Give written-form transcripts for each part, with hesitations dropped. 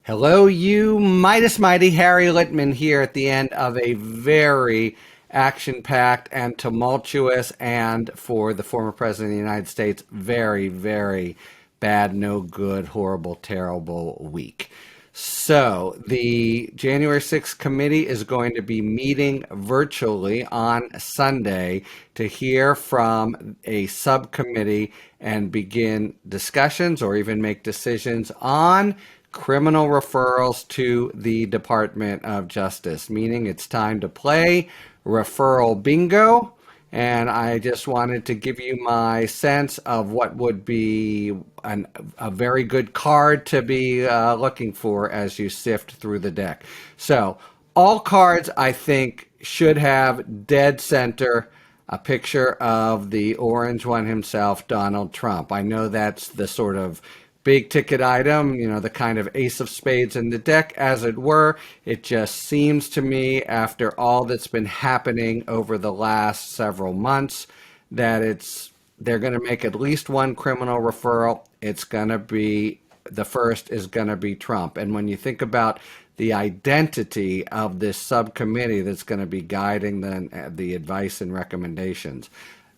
Hello, you Mighty Harry Litman here at the end of a very action-packed and tumultuous and, for the former president of the United States, very bad, no good, horrible, terrible week. So the January 6th committee is going to be meeting virtually on Sunday to hear from a subcommittee and begin discussions or even make decisions on criminal referrals to the Department of Justice, meaning it's time to play referral bingo. And I just wanted to give you my sense of what would be a very good card to be looking for as you sift through the deck. So, all cards, I think, should have dead center a picture of the orange one himself, Donald Trump. I know that's the sort of big ticket item, the kind of ace of spades in the deck, as it were. It just seems to me, after all that's been happening over the last several months, that they're going to make at least one criminal referral. It's going to be, the first is going to be Trump. And when you think about the identity of this subcommittee that's going to be guiding the advice and recommendations,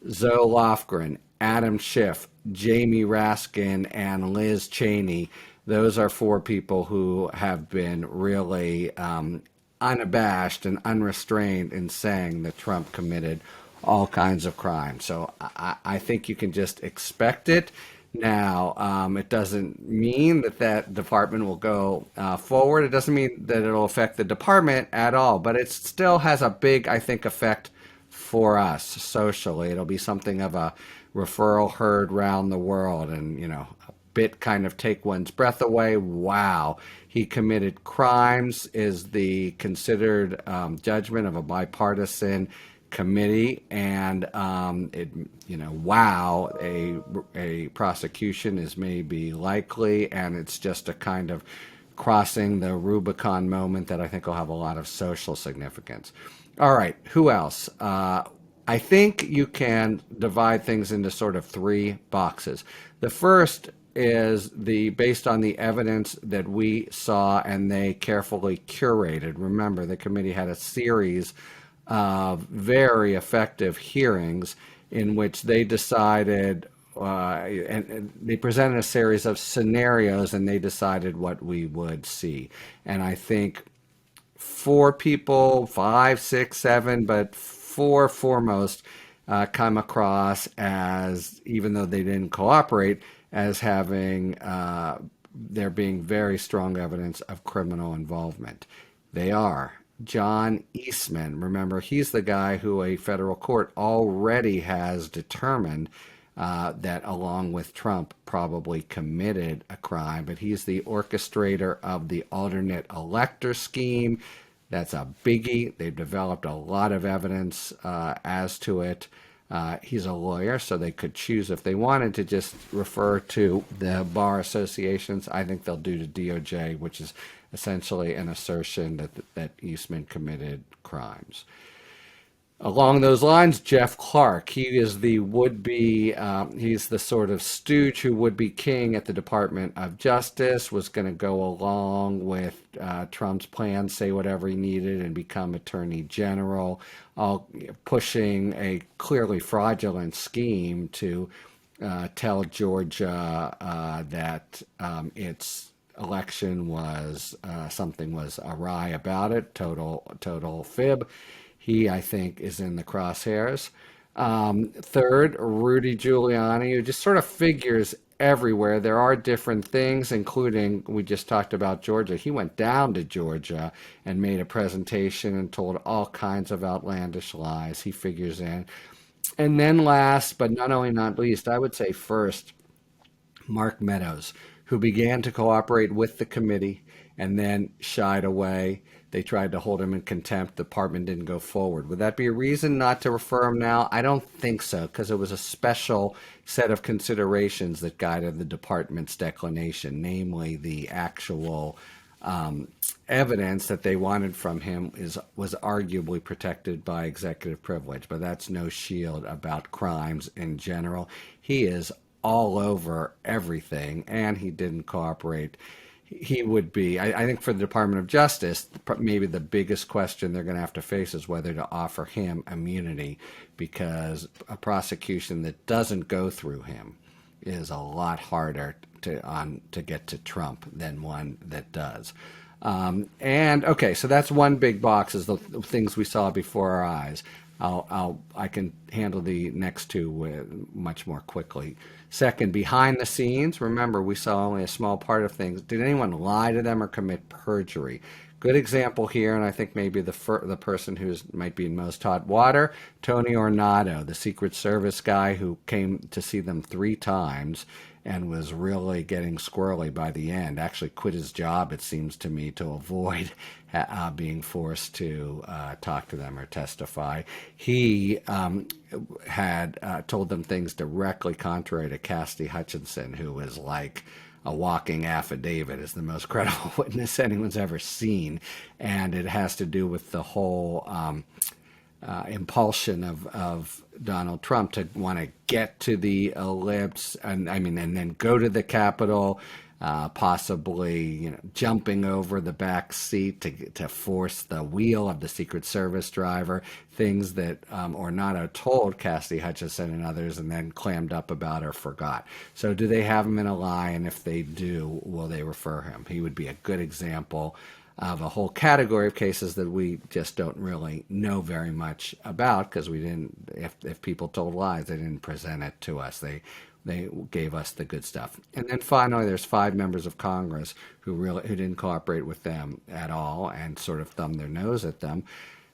Zoe Lofgren, Adam Schiff, Jamie Raskin, and Liz Cheney. Those are four people who have been really unabashed and unrestrained in saying that Trump committed all kinds of crimes. So I think you can just expect it. Now, it doesn't mean that department will go forward. It doesn't mean that it'll affect the department at all, but it still has a big, I think, effect for us socially. It'll be something of a referral heard round the world, and a bit kind of take one's breath away. Wow, he committed crimes is the considered judgment of a bipartisan committee, and wow, a prosecution is maybe likely, and it's just a kind of crossing the Rubicon moment that I think will have a lot of social significance. All right, who else? I think you can divide things into sort of three boxes. The first is based on the evidence that we saw and they carefully curated. Remember, the committee had a series of very effective hearings in which they decided, and they presented a series of scenarios, and they decided what we would see. And I think four people, five, six, seven, but four foremost come across as, even though they didn't cooperate, as having there being very strong evidence of criminal involvement. They are John Eastman. Remember, he's the guy who a federal court already has determined that, along with Trump, probably committed a crime, but he's the orchestrator of the alternate elector scheme. That's a biggie. They've developed a lot of evidence as to it. He's a lawyer, so they could choose, if they wanted, to just refer to the bar associations. I think they'll do to DOJ, which is essentially an assertion that Eastman committed crimes. Along those lines, Jeff Clark, he is the would-be, he's the sort of stooge who would be king at the Department of Justice, was going to go along with Trump's plan, say whatever he needed, and become Attorney General, all pushing a clearly fraudulent scheme to tell Georgia that its election was, something was awry about it, total fib. He, I think, is in the crosshairs. Third, Rudy Giuliani, who just sort of figures everywhere. There are different things, including, we just talked about Georgia. He went down to Georgia and made a presentation and told all kinds of outlandish lies. He figures in. And then last, but not least, I would say first, Mark Meadows, who began to cooperate with the committee and then shied away. They tried to hold him in contempt. The department didn't go forward. Would that be a reason not to refer him now? I don't think so, because it was a special set of considerations that guided the department's declination, namely the actual evidence that they wanted from him was arguably protected by executive privilege, but that's no shield about crimes in general. He is all over everything, and he didn't cooperate. he would be. I think for the Department of Justice, maybe the biggest question they're going to have to face is whether to offer him immunity, because a prosecution that doesn't go through him is a lot harder to get to Trump than one that does. And okay, so that's one big box, is the things we saw before our eyes. I can handle the next two much more quickly. Second, behind the scenes, remember we saw only a small part of things. Did anyone lie to them or commit perjury? Good example here, and I think maybe the person who might be in most hot water, Tony Ornato, the Secret Service guy who came to see them 3 times and was really getting squirrely by the end. Actually quit his job, it seems to me, to avoid being forced to talk to them or testify. He had told them things directly contrary to Cassidy Hutchinson, who was like a walking affidavit, is the most credible witness anyone's ever seen. And it has to do with the whole impulsion of Donald Trump to want to get to the ellipse, and then go to the Capitol, possibly jumping over the back seat to force the wheel of the Secret Service driver, things that Ornato told Cassidy Hutchinson and others and then clammed up about or forgot. So do they have him in a lie? And if they do, will they refer him? He would be a good example of a whole category of cases that we just don't really know very much about, because we didn't. If people told lies, they didn't present it to us. They gave us the good stuff. And then finally, there's 5 members of Congress who didn't cooperate with them at all and sort of thumbed their nose at them.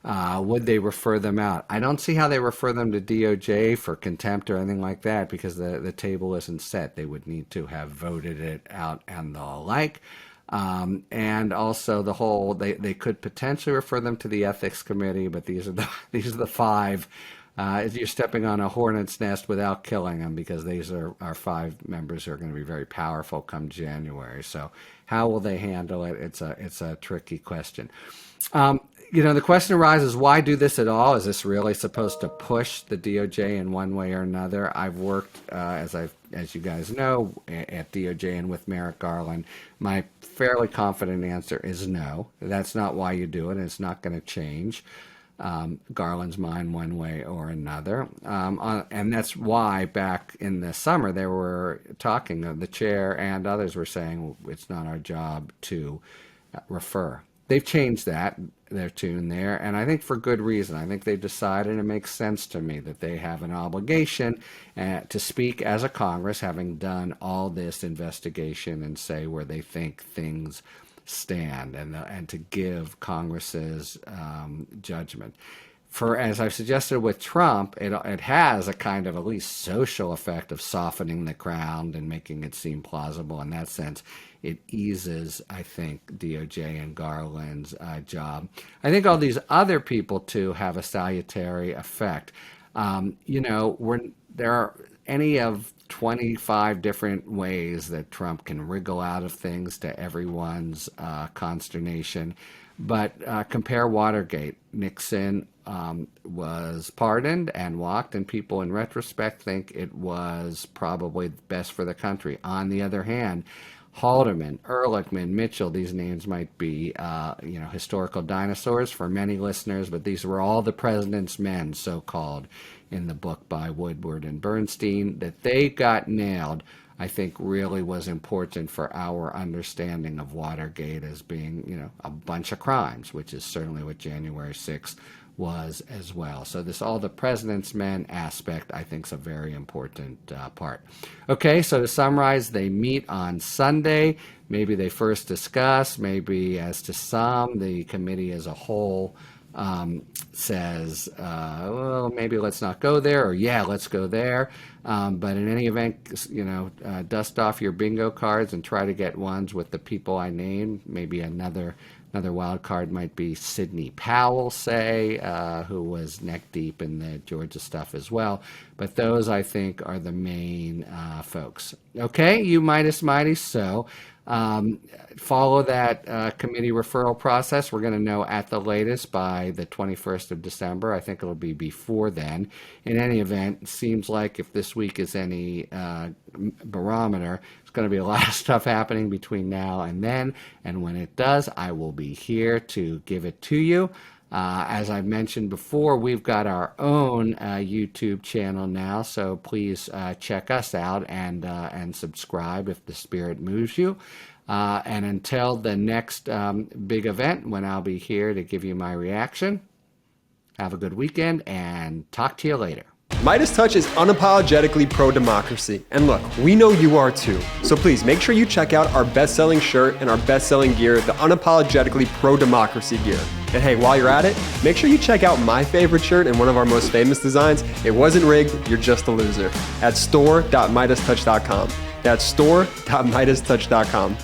Would they refer them out? I don't see how they refer them to DOJ for contempt or anything like that, because the table isn't set. They would need to have voted it out and the like. And also the whole, they could potentially refer them to the ethics committee, but these are the 5. You're stepping on a hornet's nest without killing them, because these are our 5 members who are going to be very powerful come January. So how will they handle it? It's a tricky question. The question arises, why do this at all? Is this really supposed to push the DOJ in one way or another? I've worked, as you guys know, at DOJ and with Merrick Garland. My fairly confident answer is no. That's not why you do it, and it's not going to change Garland's mind one way or another. And that's why back in the summer they were talking, the chair and others were saying, it's not our job to refer. They've changed their tune there, and I think for good reason. I think they've decided, and it makes sense to me, that they have an obligation to speak as a Congress, having done all this investigation, and say where they think things stand, and to give Congress's judgment. As I've suggested with Trump, it has a kind of at least social effect of softening the ground and making it seem plausible. In that sense, it eases, I think, DOJ and Garland's job. I think all these other people, too, have a salutary effect. There are any of 25 different ways that Trump can wriggle out of things to everyone's consternation. But compare Watergate. Nixon was pardoned and walked, and people in retrospect think it was probably best for the country. On the other hand, Haldeman, Ehrlichman, Mitchell, these names might be, historical dinosaurs for many listeners, but these were all the president's men, so-called, in the book by Woodward and Bernstein. That they got nailed, I think, really was important for our understanding of Watergate as being, a bunch of crimes, which is certainly what January 6th was as well. So this all the president's men aspect, I think, is a very important part. Okay, so to summarize, they meet on Sunday. Maybe they first discuss, maybe as to some, the committee as a whole says, well, maybe let's not go there, or yeah, let's go there. But in any event, dust off your bingo cards and try to get ones with the people I named. Maybe another wild card might be Sidney Powell, say, who was neck deep in the Georgia stuff as well. But those, I think, are the main folks. Okay, you Meidas Mighty. So Follow that committee referral process. We're going to know at the latest by the 21st of December. I think it'll be before then. In any event, it seems like if this week is any barometer, it's going to be a lot of stuff happening between now and then. And when it does, I will be here to give it to you. As I mentioned before, we've got our own YouTube channel now, so please check us out and subscribe if the spirit moves you. And until the next big event, when I'll be here to give you my reaction, have a good weekend and talk to you later. MeidasTouch is unapologetically pro-democracy, and look, we know you are too. So please make sure you check out our best-selling shirt and our best-selling gear, the unapologetically pro-democracy gear. And hey, while you're at it, make sure you check out my favorite shirt and one of our most famous designs, It Wasn't Rigged, You're Just a Loser, at store.meidastouch.com. That's store.meidastouch.com.